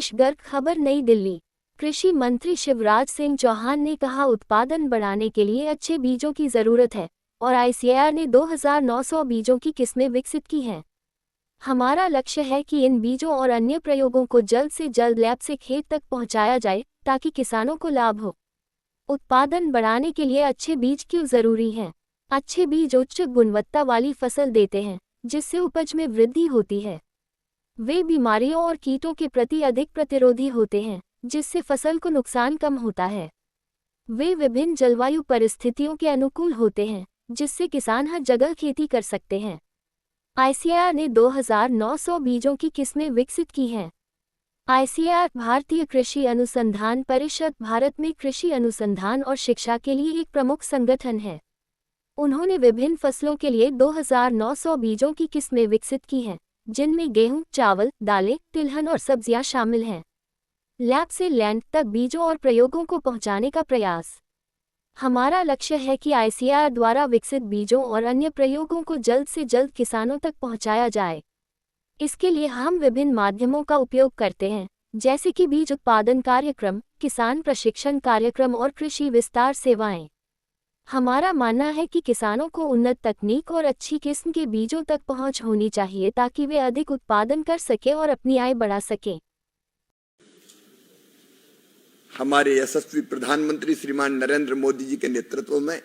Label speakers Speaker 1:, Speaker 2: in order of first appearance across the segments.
Speaker 1: आशीष गर्ग। खबर नई दिल्ली। कृषि मंत्री शिवराज सिंह चौहान ने कहा, उत्पादन बढ़ाने के लिए अच्छे बीजों की जरूरत है और आईसीएआर ने 2900 बीजों की किस्में विकसित की हैं। हमारा लक्ष्य है कि इन बीजों और अन्य प्रयोगों को जल्द से जल्द लैब से खेत तक पहुंचाया जाए ताकि किसानों को लाभ हो। उत्पादन बढ़ाने के लिए अच्छे बीज क्यों जरूरी हैं? अच्छे बीज उच्च गुणवत्ता वाली फसल देते हैं, जिससे उपज में वृद्धि होती है। वे बीमारियों और कीटों के प्रति अधिक प्रतिरोधी होते हैं, जिससे फसल को नुकसान कम होता है। वे विभिन्न जलवायु परिस्थितियों के अनुकूल होते हैं, जिससे किसान हर जगह खेती कर सकते हैं। आईसीएआर ने 2900 बीजों की किस्में विकसित की हैं। आईसीएआर भारतीय कृषि अनुसंधान परिषद भारत में कृषि अनुसंधान और शिक्षा के लिए एक प्रमुख संगठन है। उन्होंने विभिन्न फसलों के लिए 2900 बीजों की किस्में विकसित की हैं, जिनमें गेहूं, चावल, दालें, तिलहन और सब्जियां शामिल हैं। लैब से लैंड तक बीजों और प्रयोगों को पहुंचाने का प्रयास। हमारा लक्ष्य है कि आईसीएआर द्वारा विकसित बीजों और अन्य प्रयोगों को जल्द से जल्द किसानों तक पहुंचाया जाए। इसके लिए हम विभिन्न माध्यमों का उपयोग करते हैं, जैसे कि बीज उत्पादन कार्यक्रम, किसान प्रशिक्षण कार्यक्रम और कृषि विस्तार सेवाएं। हमारा मानना है कि किसानों को उन्नत तकनीक और अच्छी किस्म के बीजों तक पहुंच होनी चाहिए ताकि वे अधिक उत्पादन कर सकें और अपनी आय बढ़ा सकें।
Speaker 2: हमारे यशस्वी प्रधानमंत्री श्रीमान नरेंद्र मोदी जी के नेतृत्व में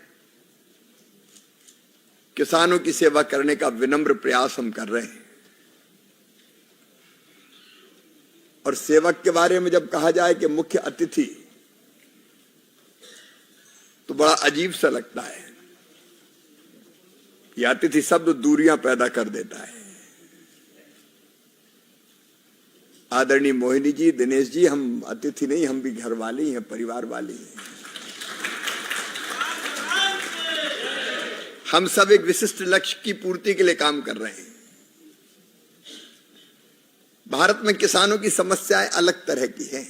Speaker 2: किसानों की सेवा करने का विनम्र प्रयास हम कर रहे हैं। और सेवक के बारे में जब कहा जाए कि मुख्य अतिथि, तो बड़ा अजीब सा लगता है। यह अतिथि शब्द दूरियां पैदा कर देता है। आदरणीय मोहिनी जी, दिनेश जी, हम अतिथि नहीं, हम भी घर वाले ही हैं, परिवार वाले ही हैं। हम सब एक विशिष्ट लक्ष्य की पूर्ति के लिए काम कर रहे हैं। भारत में किसानों की समस्याएं अलग तरह की हैं।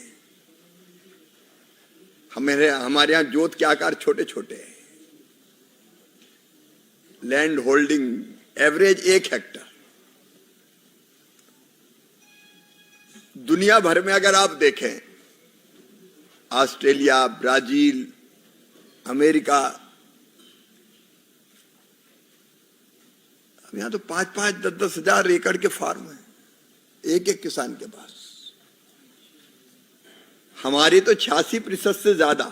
Speaker 2: हमारे यहां जोत के आकार छोटे छोटे हैं। Land holding average 1 Hector. दुनिया भर में अगर आप देखें, ऑस्ट्रेलिया, ब्राजील, अमेरिका, अब यहां तो 5-5, 10-10 हजार एकड़ के फार्म हैं एक एक किसान के पास। हमारी तो 86% से ज्यादा,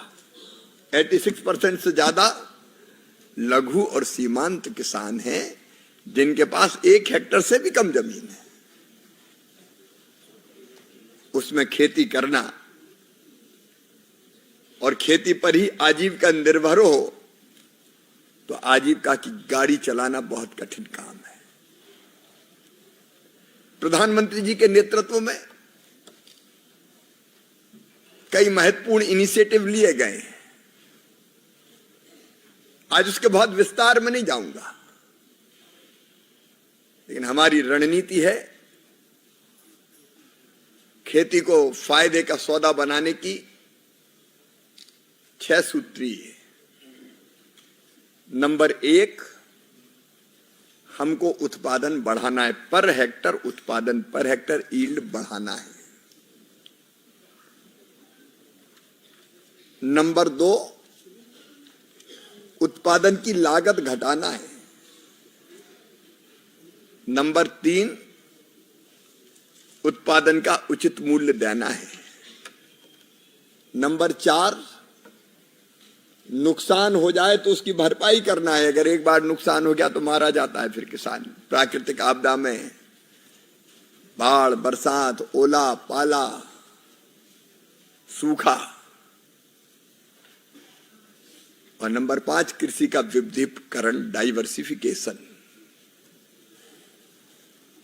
Speaker 2: 86% से ज्यादा लघु और सीमांत किसान हैं, जिनके पास 1 हेक्टर से भी कम जमीन है। उसमें खेती करना और खेती पर ही आजीविका निर्भर हो तो आजीविका की गाड़ी चलाना बहुत कठिन काम है। प्रधानमंत्री जी के नेतृत्व में कई महत्वपूर्ण इनिशिएटिव लिए गए हैं। आज उसके बहुत विस्तार में नहीं जाऊंगा, लेकिन हमारी रणनीति है खेती को फायदे का सौदा बनाने की 6 सूत्री है। नंबर 1, हमको उत्पादन बढ़ाना है। पर हेक्टर उत्पादन, पर हेक्टर यील्ड बढ़ाना है। नंबर 2, उत्पादन की लागत घटाना है। नंबर 3, उत्पादन का उचित मूल्य देना है। नंबर 4, नुकसान हो जाए तो उसकी भरपाई करना है। अगर एक बार नुकसान हो गया तो मारा जाता है फिर किसान। प्राकृतिक आपदा में बाढ़, बरसात, ओला, पाला, सूखा। और नंबर 5, कृषि का विविधीकरण, डाइवर्सिफिकेशन,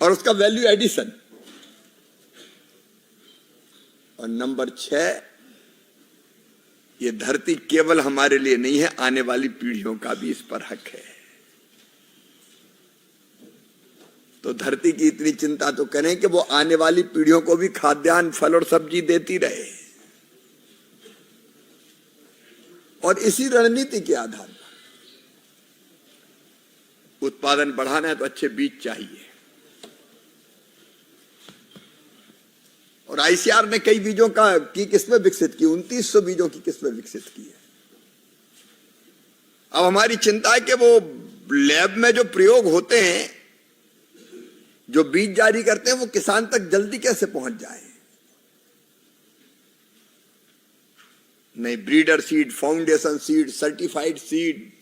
Speaker 2: और उसका वैल्यू एडिशन। और नंबर 6, ये धरती केवल हमारे लिए नहीं है, आने वाली पीढ़ियों का भी इस पर हक है। तो धरती की इतनी चिंता तो करें कि वो आने वाली पीढ़ियों को भी खाद्यान्न, फल और सब्जी देती रहे। और इसी रणनीति के आधार पर उत्पादन बढ़ाना है तो अच्छे बीज चाहिए। और आईसीआर ने कई बीजों की किस्में विकसित की, 2900 बीजों की किस्में विकसित की है। अब हमारी चिंता है कि वो लैब में जो प्रयोग होते हैं, जो बीज जारी करते हैं, वो किसान तक जल्दी कैसे पहुंच जाए। नहीं, breeder seed, foundation seed, certified seed,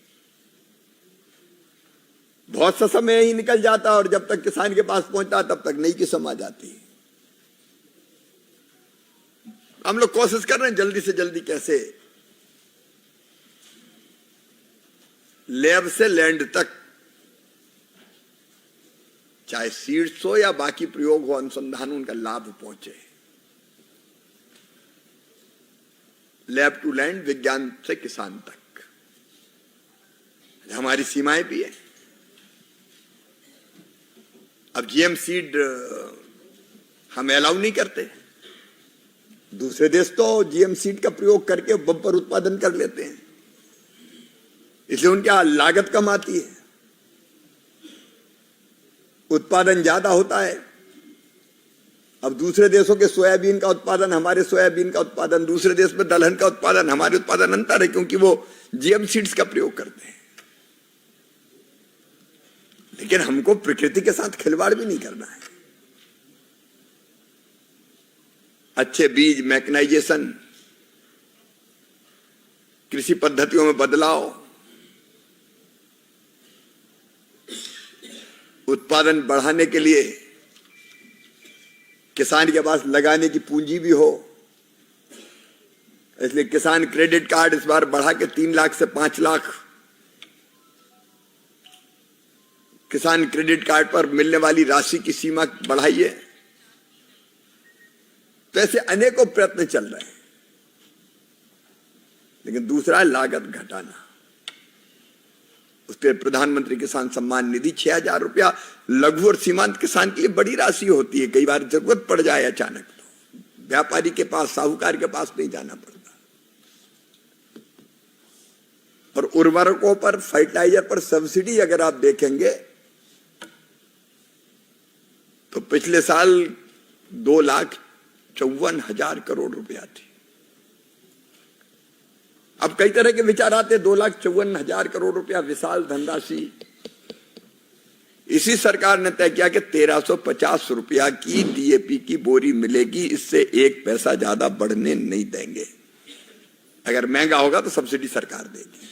Speaker 2: बहुत सा समय ही निकल जाता और जब तक किसान के पास पहुंचता तब तक नई किस्म आ जाती। हम लोग कोशिश कर रहे हैं जल्दी से जल्दी कैसे लैब से लैंड तक, चाहे सीड्स हो या बाकी प्रयोग हो, अनुसंधान, उनका लाभ पहुंचे। लैब टू लैंड, विज्ञान से किसान तक हमारी सीमाएं भी है। अब जीएम सीड हम अलाउ नहीं करते। दूसरे देश तो जीएम सीड का प्रयोग करके बम्पर उत्पादन कर लेते हैं, इसलिए उनकी लागत कम आती है, उत्पादन ज्यादा होता है। अब दूसरे देशों के सोयाबीन का उत्पादन, हमारे सोयाबीन का उत्पादन, दूसरे देश में दलहन का उत्पादन, हमारे उत्पादन अंतर है, क्योंकि वो जीएम सीड्स का प्रयोग करते हैं। लेकिन हमको प्रकृति के साथ खिलवाड़ भी नहीं करना है। अच्छे बीज, मैकेनाइजेशन, कृषि पद्धतियों में बदलाव, उत्पादन बढ़ाने के लिए किसान के पास लगाने की पूंजी भी हो। इसलिए किसान क्रेडिट कार्ड इस बार बढ़ा के 3 लाख से 5 लाख किसान क्रेडिट कार्ड पर मिलने वाली राशि की सीमा बढ़ाई है। तो ऐसे अनेकों प्रयत्न चल रहे हैं। लेकिन दूसरा है लागत घटाना। उसके प्रधानमंत्री किसान सम्मान निधि 6,000 रुपया लघु और सीमांत किसान के लिए बड़ी राशि होती है। कई बार जरूरत पड़ जाए अचानक तो व्यापारी के पास, साहूकार के पास नहीं जाना पड़ता। और उर्वरकों पर, फर्टिलाइजर पर सब्सिडी अगर आप देखेंगे तो पिछले साल 2,54,000 करोड़ रुपया थी। अब कई तरह के विचार आते, 2,54,000 करोड़ रुपया विशाल धनराशि। इसी सरकार ने तय किया कि 1,350 रुपया की डीएपी की बोरी मिलेगी, इससे 1 पैसा ज्यादा बढ़ने नहीं देंगे। अगर महंगा होगा तो सब्सिडी सरकार देगी।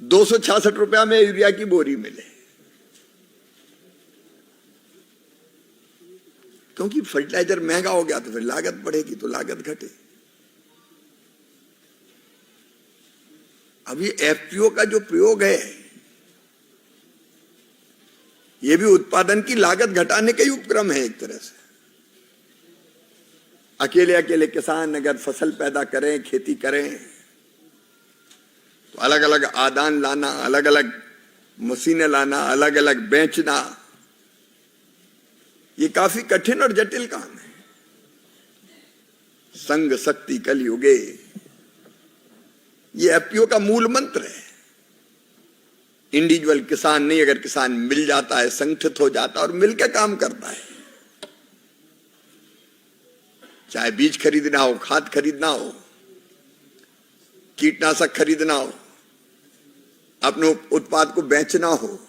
Speaker 2: 266 रुपया में यूरिया की बोरी मिले, क्योंकि फर्टिलाइजर महंगा हो गया तो फिर लागत बढ़ेगी, तो लागत घटे। अब ये एफपीओ का जो प्रयोग है, ये भी उत्पादन की लागत घटाने का ही उपक्रम है एक तरह से। अकेले अकेले किसान अगर फसल पैदा करें, खेती करें, तो अलग अलग आदान लाना, अलग अलग मशीनें लाना, अलग अलग बेचना, ये काफी कठिन और जटिल काम है। संग शक्ति कलयुगे, ये एफपीओ का मूल मंत्र है। इंडिविजुअल किसान नहीं, अगर किसान मिल जाता है, संगठित हो जाता है और मिलकर काम करता है, चाहे बीज खरीदना हो, खाद खरीदना हो, कीटनाशक खरीदना हो, अपने उत्पाद को बेचना हो,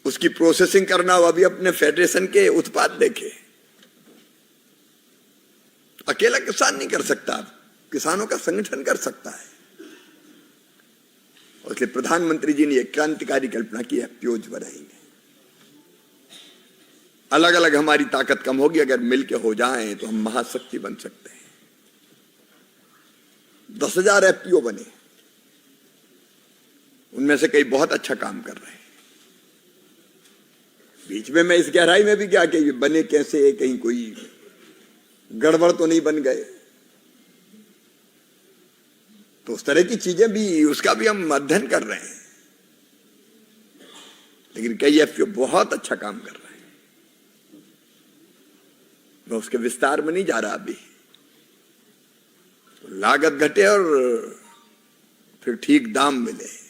Speaker 2: उसकी प्रोसेसिंग करना हो, अभी अपने फेडरेशन के उत्पाद देखे। अकेला किसान नहीं कर सकता, किसानों का संगठन कर सकता है। और इसलिए प्रधानमंत्री जी ने एक क्रांतिकारी कल्पना की, एफपीओज बनाएंगे। अलग अलग हमारी ताकत कम होगी, अगर मिलके हो जाएं तो हम महाशक्ति बन सकते हैं। 10,000 एफपीओ बने, उनमें से कई बहुत अच्छा काम कर रहे हैं। बीच में मैं इस गहराई में भी गया कि ये बने कैसे, कहीं कोई गड़बड़ तो नहीं बन गए। तो उस तरह की चीजें भी, उसका भी हम अध्ययन कर रहे हैं। लेकिन कई एफपीओ बहुत अच्छा काम कर रहे हैं। मैं उसके विस्तार में नहीं जा रहा अभी। तो लागत घटे और फिर ठीक दाम मिले।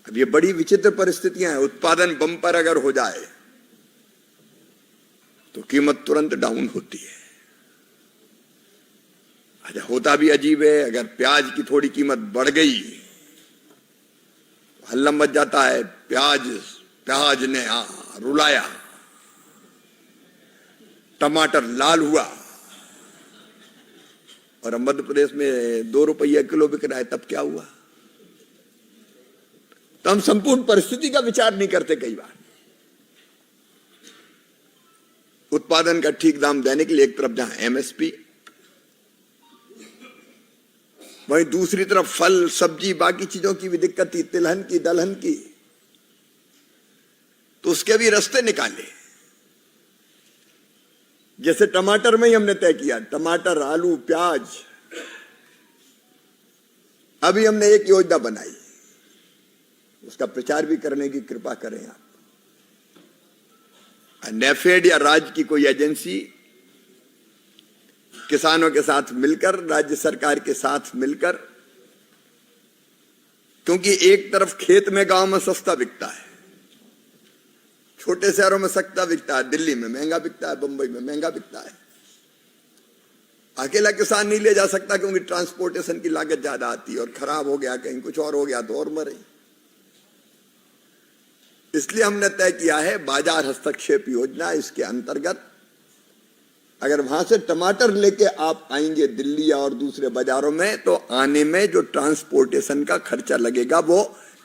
Speaker 2: अब ये बड़ी विचित्र परिस्थितियां हैं। उत्पादन बम्पर अगर हो जाए कीमत तुरंत डाउन होती है। अच्छा, होता भी अजीब है, अगर प्याज की थोड़ी कीमत बढ़ गई हल्ला मच जाता है, प्याज ने रुलाया, टमाटर लाल हुआ, और मध्य प्रदेश में 2 रुपये किलो बिक रहा है, तब क्या हुआ? तो हम संपूर्ण परिस्थिति का विचार नहीं करते। कई बार उत्पादन का ठीक दाम देने के लिए एक तरफ जहां एमएसपी, वहीं दूसरी तरफ फल सब्जी बाकी चीजों की भी दिक्कत थी, तिलहन की दलहन की, तो उसके भी रास्ते निकाले। जैसे टमाटर में ही हमने तय किया, टमाटर, आलू, प्याज, अभी हमने एक योजना बनाई, उसका प्रचार भी करने की कृपा करें आप। नेफेड या राज्य की कोई एजेंसी किसानों के साथ मिलकर, राज्य सरकार के साथ मिलकर, क्योंकि एक तरफ खेत में गांव में सस्ता बिकता है, छोटे शहरों में सस्ता बिकता है, दिल्ली में महंगा बिकता है, बंबई में महंगा बिकता है। अकेला किसान नहीं ले जा सकता क्योंकि ट्रांसपोर्टेशन की लागत ज्यादा आती है, और खराब हो गया, कहीं कुछ और हो गया तो और मरे। इसलिए हमने तय किया है बाजार हस्तक्षेप योजना। इसके अंतर्गत अगर वहां से टमाटर लेके आप आएंगे दिल्ली और दूसरे बाजारों में, तो आने में जो ट्रांसपोर्टेशन का खर्चा लगेगा वो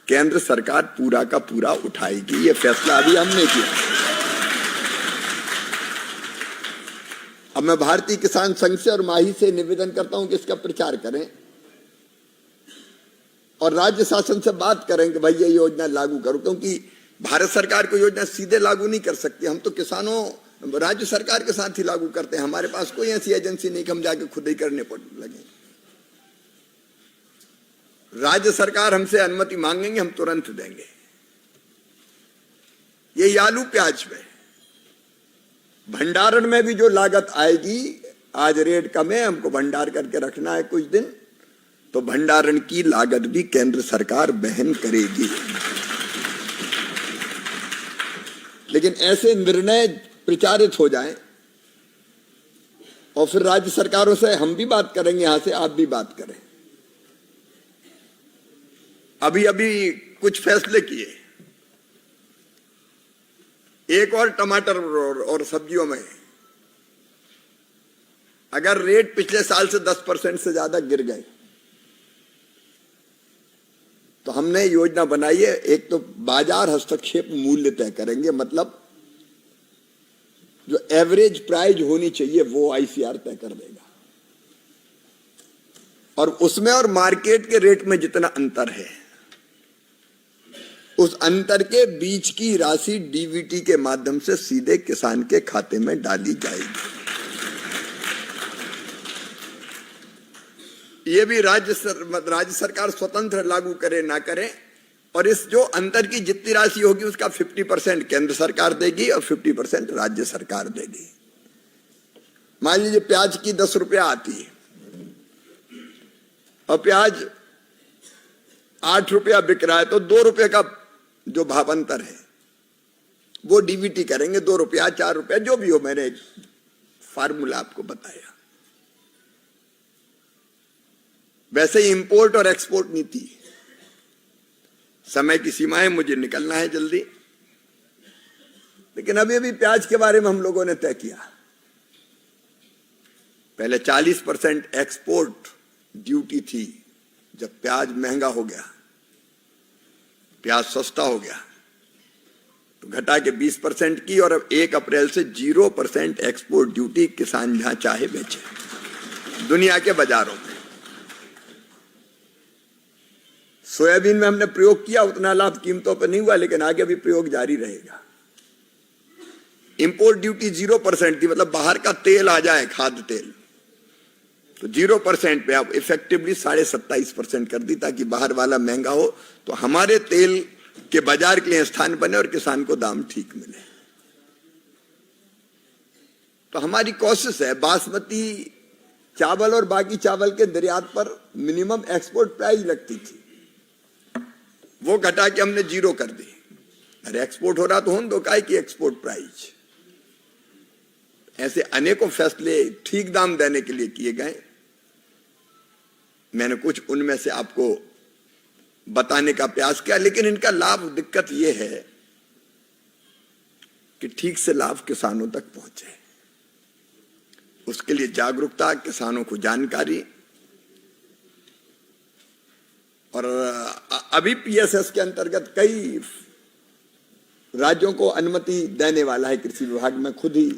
Speaker 2: केंद्र सरकार पूरा का पूरा उठाएगी। ये फैसला अभी हमने किया। अब मैं भारतीय किसान संघ से और माही से निवेदन करता हूं कि इसका प्रचार करें और राज्य शासन से बात करें कि भाई ये योजना लागू करो, क्योंकि भारत सरकार को योजना सीधे लागू नहीं कर सकती। हम तो किसानों, राज्य सरकार के साथ ही लागू करते हैं। हमारे पास कोई ऐसी एजेंसी नहीं कि हम जाके खुद ही करने पड़ लगे। राज्य सरकार हमसे अनुमति मांगेंगे, हम तुरंत देंगे। ये आलू प्याज में, भंडारण में भी जो लागत आएगी, आज रेट कम है, हमको भंडार करके रखना है कुछ दिन, तो भंडारण की लागत भी केंद्र सरकार वहन करेगी। लेकिन ऐसे निर्णय प्रचारित हो जाएं और फिर राज्य सरकारों से हम भी बात करेंगे, यहां से आप भी बात करें। अभी कुछ फैसले किए, एक और टमाटर और सब्जियों में अगर रेट पिछले साल से 10% से ज्यादा गिर गए, तो हमने योजना बनाई है, एक तो बाजार हस्तक्षेप मूल्य तय करेंगे, मतलब जो एवरेज प्राइस होनी चाहिए वो आईसीआर तय कर देगा, और उसमें और मार्केट के रेट में जितना अंतर है, उस अंतर के बीच की राशि डीबीटी के माध्यम से सीधे किसान के खाते में डाली जाएगी। ये भी राज्य सरकार स्वतंत्र लागू करे ना करे, और इस जो अंतर की जितनी राशि होगी उसका 50% केंद्र सरकार देगी और 50% राज्य सरकार देगी। मान लीजिए प्याज की 10 रुपया आती है और प्याज 8 रुपया बिक रहा है, तो 2 रुपये का जो भावांतर है वो डीबीटी करेंगे, 2 रुपया 4 रुपया जो भी हो। मैंने एक फार्मूला आपको बताया। वैसे ही इंपोर्ट और एक्सपोर्ट नीति, समय की सीमाएं, मुझे निकलना है जल्दी, लेकिन अभी प्याज के बारे में हम लोगों ने तय किया। पहले 40% एक्सपोर्ट ड्यूटी थी, जब प्याज महंगा हो गया, प्याज सस्ता हो गया, तो घटा के 20% की, और अब 1 अप्रैल से 0% एक्सपोर्ट ड्यूटी किसान जहां चाहे बेचे दुनिया के बाजारों में। सोयाबीन में हमने प्रयोग किया, उतना लाभ कीमतों पर नहीं हुआ, लेकिन आगे भी प्रयोग जारी रहेगा। इंपोर्ट ड्यूटी 0% थी, मतलब बाहर का तेल आ जाए, खाद्य तेल, तो 0% पे आप इफेक्टिवली 27.5% कर दी, ताकि बाहर वाला महंगा हो तो हमारे तेल के बाजार के लिए स्थान बने और किसान को दाम ठीक मिले। तो हमारी कोशिश है, बासमती चावल और बाकी चावल के निर्यात पर मिनिमम एक्सपोर्ट प्राइस लगती थी, वो घटा के हमने 0 कर दी। अरे एक्सपोर्ट हो रहा तो होने दो, काहे की एक्सपोर्ट प्राइस। ऐसे अनेकों फैसले ठीक दाम देने के लिए किए गए। मैंने कुछ उनमें से आपको बताने का प्रयास किया, लेकिन इनका लाभ, दिक्कत यह है कि ठीक से लाभ किसानों तक पहुंचे। उसके लिए जागरूकता, किसानों को जानकारी, और अभी पीएसएस के अंतर्गत कई राज्यों को अनुमति देने वाला है कृषि विभाग। मैं खुद ही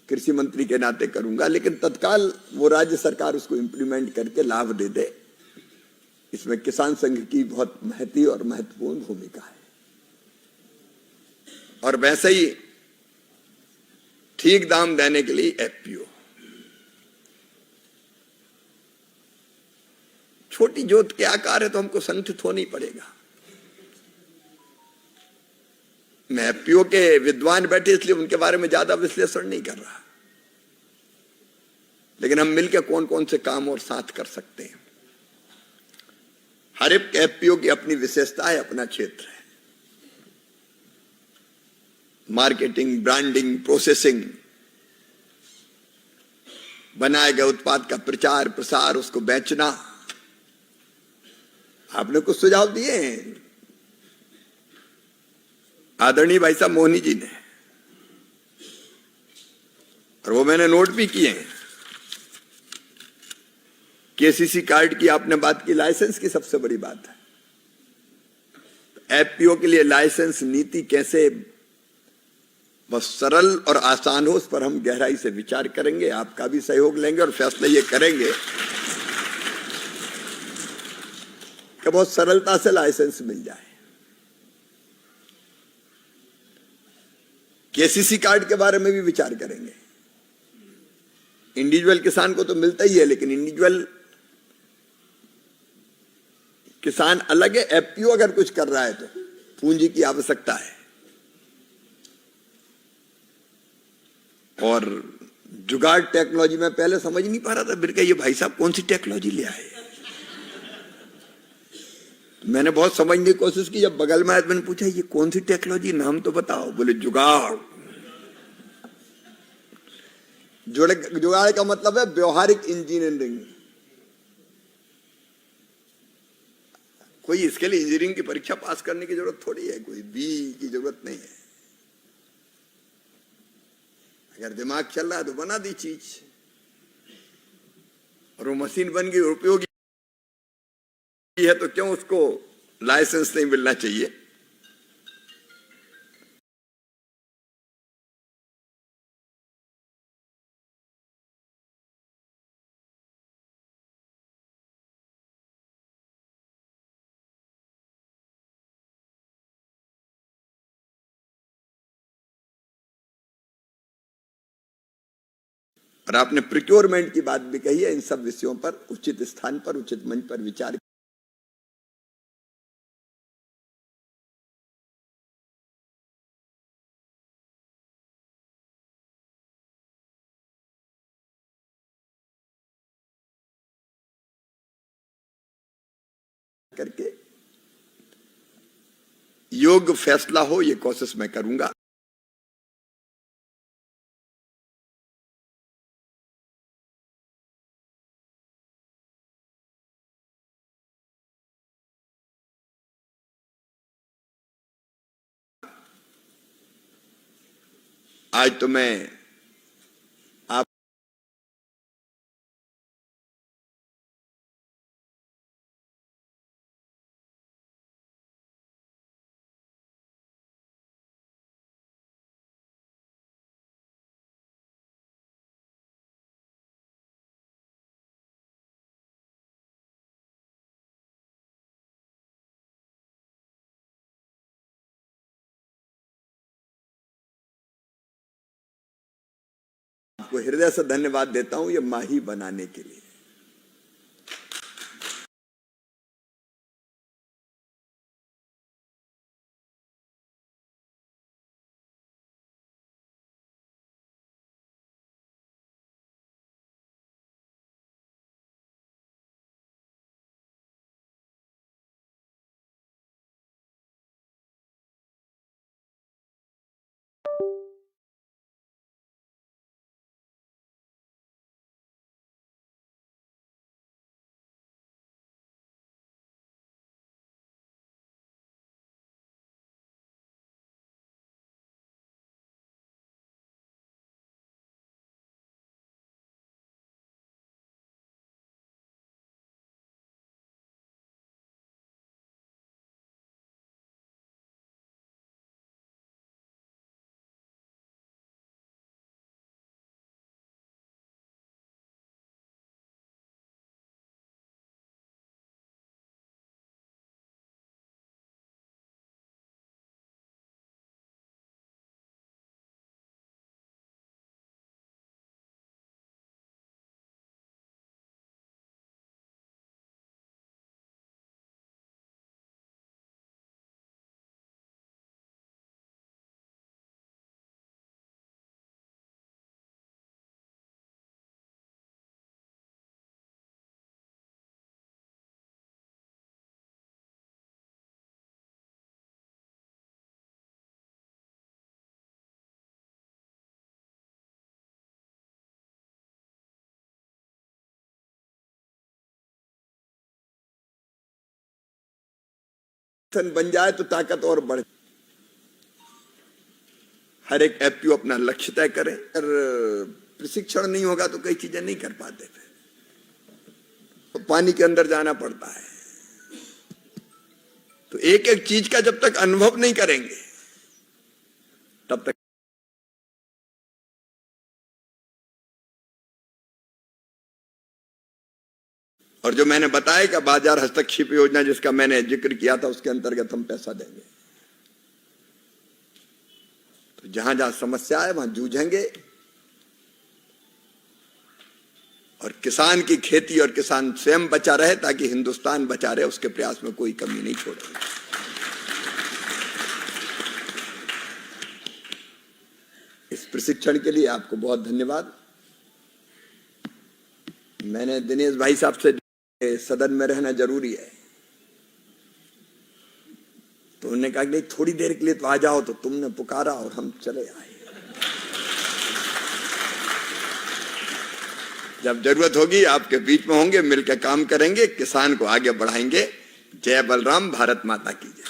Speaker 2: कृषि मंत्री के नाते करूंगा, लेकिन तत्काल वो राज्य सरकार उसको इंप्लीमेंट करके लाभ दे दे। इसमें किसान संघ की बहुत महती और महत्वपूर्ण भूमिका है। और वैसे ही ठीक दाम देने के लिए एफपीओ, छोटी जोत के आकार है तो हमको संगठित होना ही पड़ेगा। मैं एफपीओ के विद्वान बैठे इसलिए उनके बारे में ज्यादा विश्लेषण नहीं कर रहा, लेकिन हम मिलकर कौन कौन से काम और साथ कर सकते हैं। हर एक एफपीओ की अपनी विशेषता है, अपना क्षेत्र है। मार्केटिंग, ब्रांडिंग, प्रोसेसिंग, बनाए गए उत्पाद का प्रचार प्रसार, उसको बेचना। आपने कुछ सुझाव दिए हैं आदरणीय भाई साहब मोहनी जी ने, और वो मैंने नोट भी किए हैं। केसीसी कार्ड की आपने बात की, लाइसेंस की सबसे बड़ी बात है। एफपीओ के लिए लाइसेंस नीति कैसे बस सरल और आसान हो, उस पर हम गहराई से विचार करेंगे। आपका भी सहयोग लेंगे और फैसला ये करेंगे कि बहुत सरलता से लाइसेंस मिल जाए। केसीसी कार्ड के बारे में भी विचार करेंगे। इंडिविजुअल किसान को तो मिलता ही है, लेकिन इंडिविजुअल किसान अलग है। एफपीओ अगर कुछ कर रहा है तो पूंजी की आवश्यकता है, और जुगाड़ टेक्नोलॉजी में पहले समझ नहीं पा रहा था। फिर ये भाई साहब कौन सी टेक्नोलॉजी ले आए। मैंने बहुत समझने की कोशिश की। जब बगल में आया मैंने पूछा ये कौन सी टेक्नोलॉजी, नाम तो बताओ। बोले जुगाड़। जुगाड़ का मतलब है व्यवहारिक इंजीनियरिंग। कोई इसके लिए इंजीनियरिंग की परीक्षा पास करने की जरूरत थोड़ी है, कोई बी की जरूरत नहीं है। अगर दिमाग चल रहा है तो बना दी चीज, और वो मशीन बन गई, उपयोगी है, तो क्यों उसको लाइसेंस नहीं मिलना चाहिए। और आपने प्रिक्योरमेंट की बात भी कही है। इन सब विषयों पर उचित स्थान पर, उचित मंच पर विचार करके योग्य फैसला हो, ये कोशिश मैं करूंगा। आज तो मैं आपको हृदय से धन्यवाद देता हूं ये माही बनाने के लिए। बन जाए तो ताकत और बढ़। हर एक एफपीओ अपना लक्ष्य तय करें। अगर प्रशिक्षण नहीं होगा तो कई चीजें नहीं कर पाते। तो पानी के अंदर जाना पड़ता है। तो एक एक चीज का जब तक अनुभव नहीं करेंगे तब तक। और जो मैंने बताया कि बाजार हस्तक्षेप योजना जिसका मैंने जिक्र किया था उसके अंतर्गत हम पैसा देंगे। तो जहां जहां समस्या है वहां जूझेंगे और किसान की खेती और किसान स्वयं बचा रहे ताकि हिंदुस्तान बचा रहे, उसके प्रयास में कोई कमी नहीं छोड़ेंगे। इस प्रशिक्षण के लिए आपको बहुत धन्यवाद। मैंने दिनेश भाई साहब से सदन में रहना जरूरी है तो उन्होंने कहा कि थोड़ी देर के लिए तो आ जाओ, तो तुमने पुकारा और हम चले आए। जब जरूरत होगी आपके बीच में होंगे, मिलकर काम करेंगे, किसान को आगे बढ़ाएंगे। जय बलराम, भारत माता की जय।